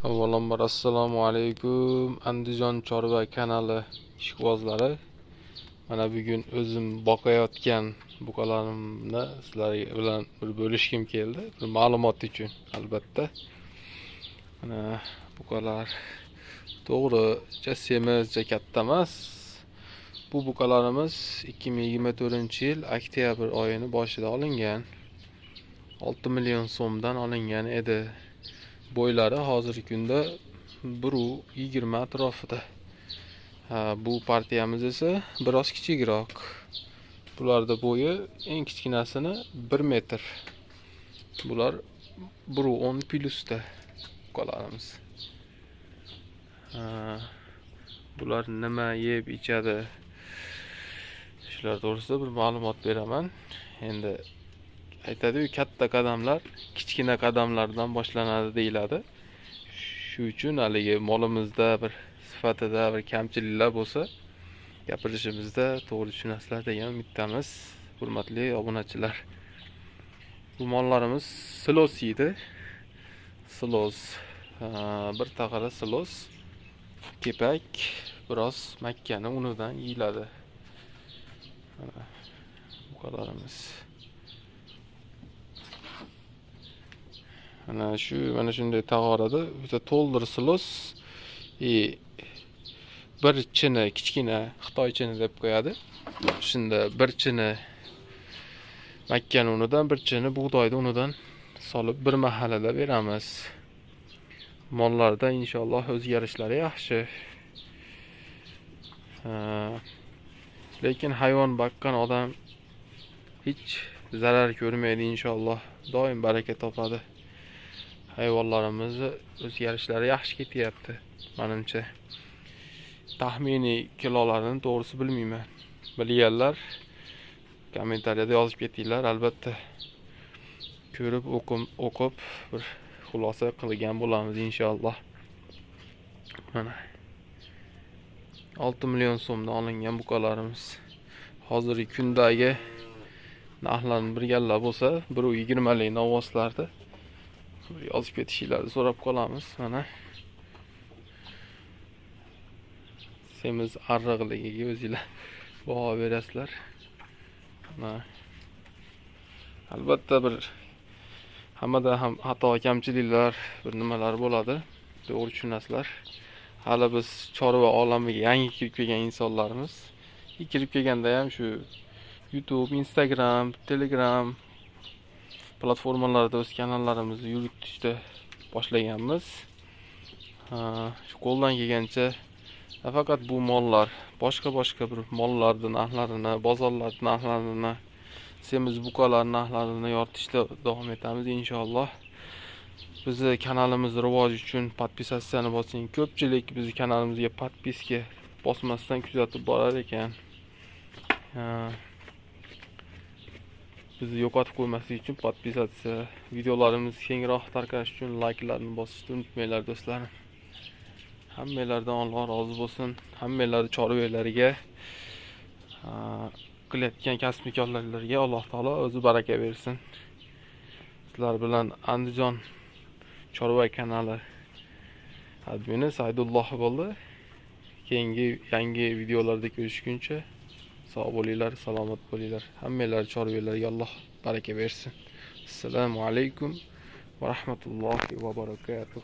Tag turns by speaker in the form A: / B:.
A: Avvalambor assalomu alaykum Andijon Chorva kanali ishqibozlari. Mana bugun o'zim boqayotgan buqalarimni sizlar bilan bir bo'lishkim keldi. Bir ma'lumot uchun albatta. Mana buqalar to'g'richa semizcha katta emas. Bu buqalarimiz 2024-yil oktyabr oyining boshida olingan. 6 million so'mdan olingan edi. Boylari hozirgi kunda 1.20 atrofida. Bu partiyamiz esa biroz kichikroq. Bularda bo'yi eng kichkinasini 1 metr. Bular 1.10 plyusda buqalarimiz. Bular nima yeb ichadi? Shular to'g'risida bir ma'lumot beraman. Endi aytadi-ku, katta qadamlar kichkina qadamlardan boshlanadi deyiladi. Shu uchun haligi molimizda bir sifatida bir kamchiliklar bo'lsa, gapirishimizda to'g'ri tushunasizlar degan umiddamiz, hurmatli obunachilar. Bu mollarimiz silos yeydi. Silos, bir taqara silos, kepak, biroz makkani unidan yeyiladi. Buqalarimiz mana shunday tag'orada bitta to'ldir silos, bir chini kichkina Xitoy chini deb qo'yadi. Shunda bir chini makkani unidan, bir chini bug'doyni unidan solib bir mahalada beramiz. Mollarda inshaalloh o'zgarishlari yaxshi. Lekin hayvon boqqan odam hech zarar ko'rmaydi inshaalloh. Doim baraka topadi. Hayvonlarimizni o'zgarishlari yaxshi ketyapti menimcha. Taxminiy kilolarini to'g'risi bilmayman. Bilganlar kommentariyada yozib ketinglar, albatta. Ko'rib, o'qib bir xulosa qilgan bo'lamiz inshaalloh. Mana 6 million so'mdan olingan buqalarimiz. Hozirgi kundagi narxlarni bilganlar bo'lsa, 1.20 lik novvoslarda yozib ketishinglarni so'rab qolamiz. Mana semiz arriqligiga o'zinglar baho berasizlar. Albatta bir hammada ham xato kamchiliklar, bir nimalar bo'ladi. To'g'ri tushunasizlar. Hali biz chorva olamiga yangi kirib kelgan insonlarimiz. Kirib kelganda ham shu YouTube, Instagram, Telegram platformalarda o'z kanallarimizni yuritishda boshlaganmiz. Shu qo'ldan kelgancha faqat bu mollar, boshqa bir mollarning narxlarini, bozorlarning narxlarini, semiz buqalar narxlarini yoritishda davom etamiz inshaalloh. Bizni kanalimiz rivoji uchun podpisatsiyani bosing. Ko'pchilik bizni kanalimizga podpiska bosmasdan kuzatib borar ekan. Bizni yo'qotib qo'ymaslik uchun podpisatsiya, videolarimiz kengroq tarqalishi uchun layklarni bosishni unutmanglar do'stlarim. Hammalardan Alloh rozi bo'lsin. Hammalarning chorvalariga, qilayotgan kasb-ikorlarga Alloh taolo o'zi baraka bersin. Sizlar bilan Andijon Chorva kanali admini Saidulloh bo'ldi. Keyingi yangi videolarda ko'rishguncha sog' bo'linglar, salomat bo'linglar. Hammalar chorvalarga Alloh baraka bersin. Assalomu alaykum va rahmatullohi va barakatuh.